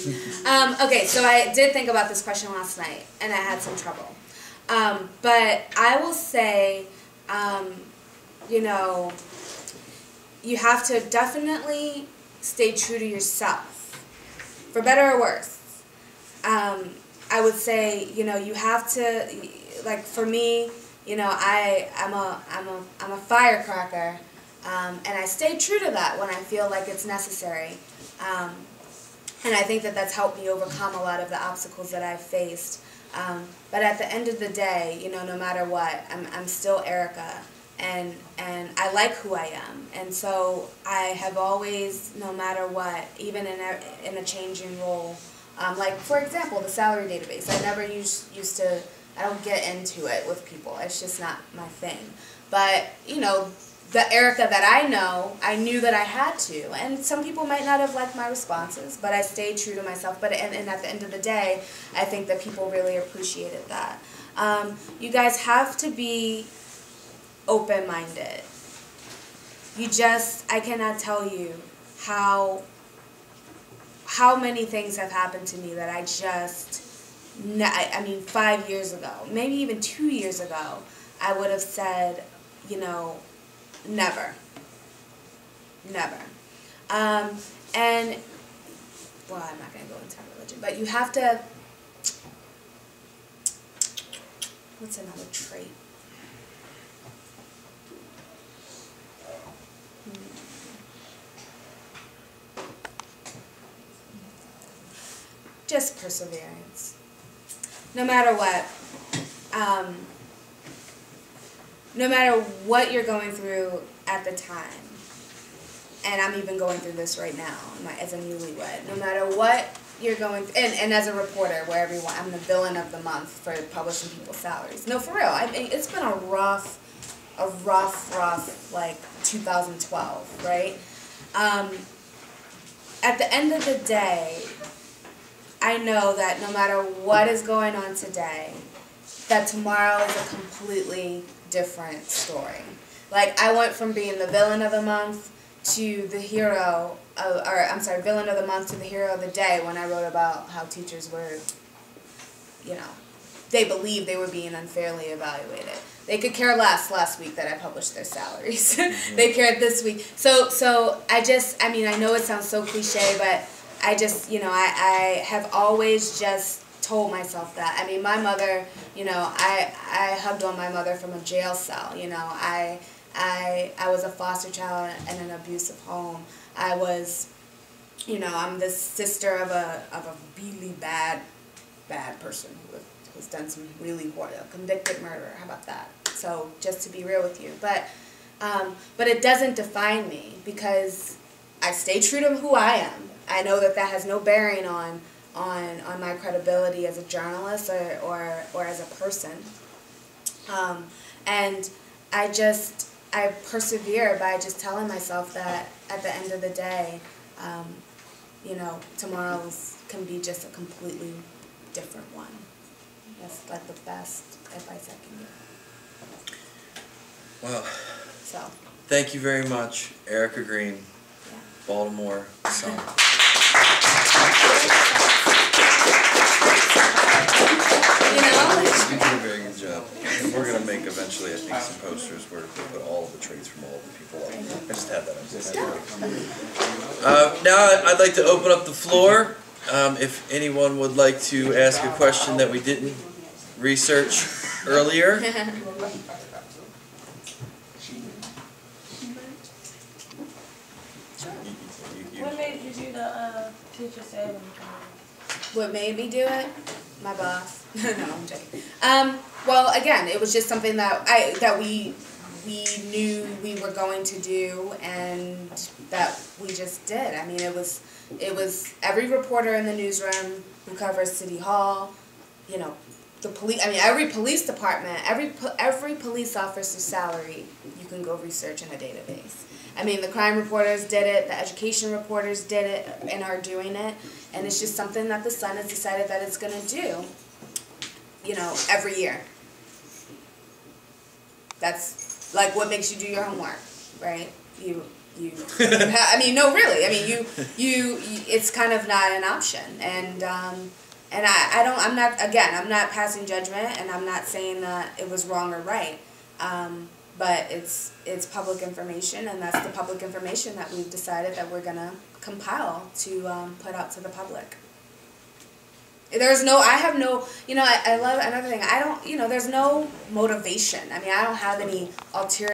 Okay, so I did think about this question last night, and I had some trouble. But I will say, you know, you have to definitely stay true to yourself, for better or worse. I would say, you know, you have to, like for me, you know, I'm a firecracker, and I stay true to that when I feel like it's necessary. And I think that that's helped me overcome a lot of the obstacles that I've faced. But at the end of the day, you know, no matter what, I'm still Erica, and I like who I am. And so I have always, no matter what, even in a changing role, like for example, the salary database. I never used to. I don't get into it with people. It's just not my thing. But you know, the Erica that I know, I knew that I had to. And some people might not have liked my responses, but I stayed true to myself. But and at the end of the day, I think that people really appreciated that. You guys have to be open-minded. I cannot tell you how many things have happened to me that I mean, 5 years ago, maybe even 2 years ago, I would have said, you know, never. Never. And, well, I'm not going to go into religion, but you have to, what's another trait? Just perseverance. No matter what, no matter what you're going through at the time, and I'm even going through this right now as a newlywed, no matter what you're going through, and as a reporter where I'm the villain of the month for publishing people's salaries. No, for real, it's been a rough, like 2012, right? At the end of the day, I know that no matter what is going on today, that tomorrow is a completely different story. Like, I went from being the villain of the month to the hero, villain of the month to the hero of the day when I wrote about how teachers were, you know, they believed they were being unfairly evaluated. They could care less last week that I published their salaries. They cared this week. So I mean, I know it sounds so cliche, but I just, you know, I have always just told myself that. I mean, my mother, you know, I hugged on my mother from a jail cell, you know. I was a foster child in an abusive home. I was, you know, I'm the sister of a really bad person who's done some really convicted murder. How about that? So just to be real with you, but it doesn't define me because I stay true to who I am. I know that has no bearing on my credibility as a journalist or as a person. And I persevere by just telling myself that at the end of the day, you know, tomorrow's can be just a completely different one. That's like the best advice I can give. Well, so thank you very much, Erica Green, yeah. Baltimore. So. You know? You did a very good job. And we're going to make eventually, I think, some posters where we put all of the traits from all of the people up. I just had that. Now I'd like to open up the floor. If anyone would like to ask a question that we didn't research earlier. What made you do the teacher said? What made me do it? My boss. No, I'm joking. Well, again, it was just something that we knew we were going to do, and that we just did. I mean, it was every reporter in the newsroom who covers City Hall, you know, the police. I mean, every police department, every police officer's salary, you can go research in a database. I mean, the crime reporters did it, the education reporters did it, and are doing it, and it's just something that the Sun has decided that it's going to do, you know, every year. That's like what makes you do your homework, right? I mean, no, really. I mean, it's kind of not an option, and I'm not passing judgment, and I'm not saying that it was wrong or right, but it's public information, and that's the public information that we've decided that we're gonna compile to put out to the public. I have no, I love another thing. I don't, there's no motivation. I mean, I don't have any ulterior